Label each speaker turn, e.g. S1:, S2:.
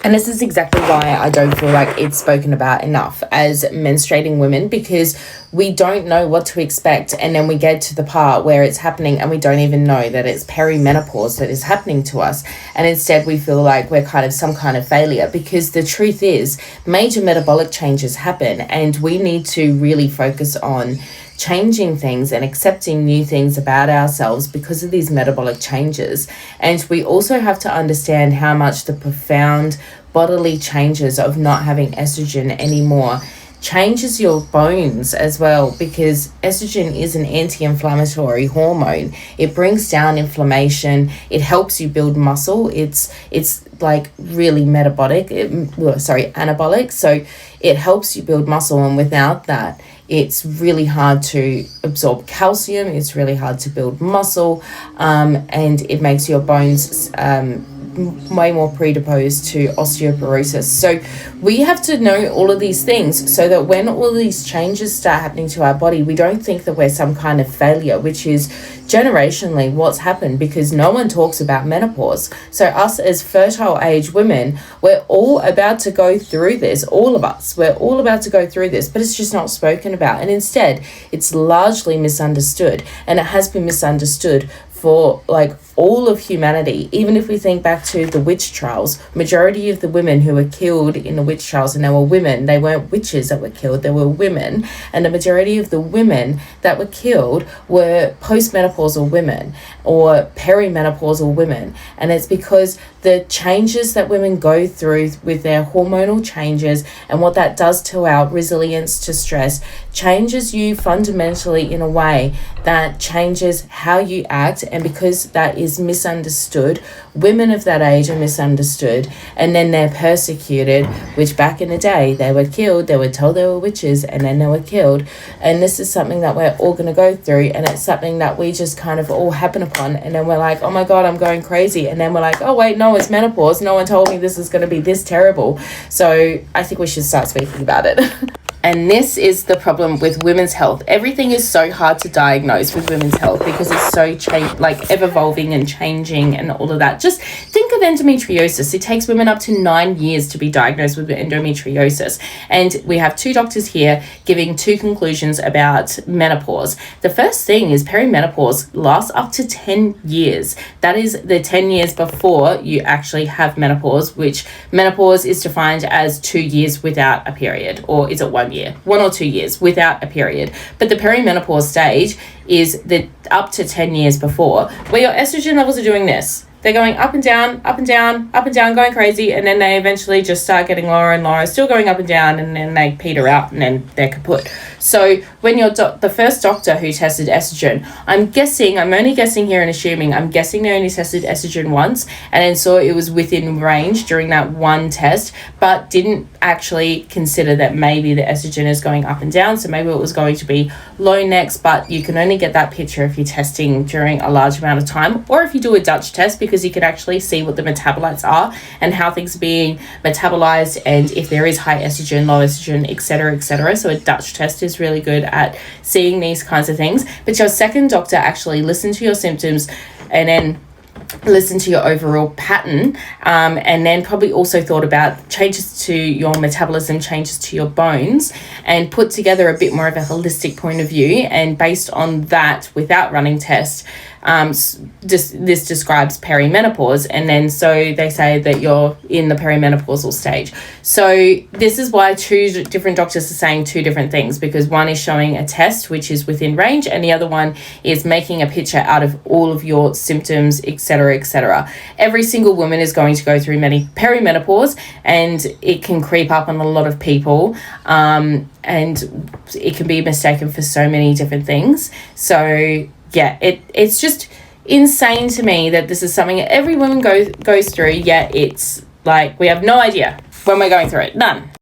S1: And this is exactly why I don't feel like it's spoken about enough as menstruating women, because we don't know what to expect, and then we get to the part where it's happening and we don't even know that it's perimenopause that is happening to us, and instead we feel like we're kind of some kind of failure, because the truth is major metabolic changes happen, and we need to really focus on changing things and accepting new things about ourselves because of these metabolic changes. And we also have to understand how much the profound bodily changes of not having estrogen anymore changes your bones as well, because estrogen is an anti-inflammatory hormone. It brings down inflammation, it helps you build muscle, it's like really anabolic, so it helps you build muscle, and without that it's really hard to absorb calcium, it's really hard to build muscle, and it makes your bones way more predisposed to osteoporosis. So we have to know all of these things so that when all of these changes start happening to our body, we don't think that we're some kind of failure, which is generationally what's happened, because no one talks about menopause. So us as fertile age women, we're all about to go through this, all of us, we're all about to go through this, but it's just not spoken about. And instead, it's largely misunderstood, and it has been misunderstood for like all of humanity. Even if we think back to the witch trials, majority of the women who were killed in the witch trials, and they were women, they weren't witches that were killed, they were women, and the majority of the women that were killed were postmenopausal women or perimenopausal women. And it's because the changes that women go through with their hormonal changes and what that does to our resilience to stress changes you fundamentally in a way that changes how you act. And because that is misunderstood, women of that age are misunderstood, and then they're persecuted, which back in the day they were killed, they were told they were witches, and then they were killed. And this is something that we're all going to go through, and it's something that we just kind of all happen upon, and then we're like, oh my god, I'm going crazy, and then we're like, oh wait, no, it's menopause, no one told me this is going to be this terrible. So I think we should start speaking about it. And this is the problem with women's health. Everything is so hard to diagnose with women's health because it's so ever-evolving and changing and all of that. Just think of endometriosis. It takes women up to 9 years to be diagnosed with endometriosis. And we have two doctors here giving two conclusions about menopause. The first thing is perimenopause lasts up to 10 years. That is the 10 years before you actually have menopause, which menopause is defined as 2 years without a period, or is it 1 year, 1 or 2 years without a period. But the perimenopause stage is the up to 10 years before, where your estrogen levels are doing this. They're going up and down, up and down, up and down, going crazy, and then they eventually just start getting lower and lower, still going up and down, and then they peter out, and then they're kaput. So when you're the first doctor who tested estrogen, I'm only guessing here and assuming, I'm guessing they only tested estrogen once, and then saw it was within range during that one test, but didn't actually consider that maybe the estrogen is going up and down, so maybe it was going to be low next, but you can only get that picture if you're testing during a large amount of time, or if you do a Dutch test, because you can actually see what the metabolites are and how things are being metabolized, and if there is high estrogen, low estrogen, etc., etc. So a Dutch test is really good at seeing these kinds of things. But your second doctor actually listened to your symptoms and then listen to your overall pattern, and then probably also thought about changes to your metabolism, changes to your bones, and put together a bit more of a holistic point of view. And based on that, without running tests, this describes perimenopause, and then so they say that you're in the perimenopausal stage. So this is why two different doctors are saying two different things, because one is showing a test which is within range, and the other one is making a picture out of all of your symptoms, etc., etc. Every single woman is going to go through many perimenopause, and it can creep up on a lot of people, and it can be mistaken for so many different things. So yeah, it's just insane to me that this is something every woman goes through, yet it's like we have no idea when we're going through it. None.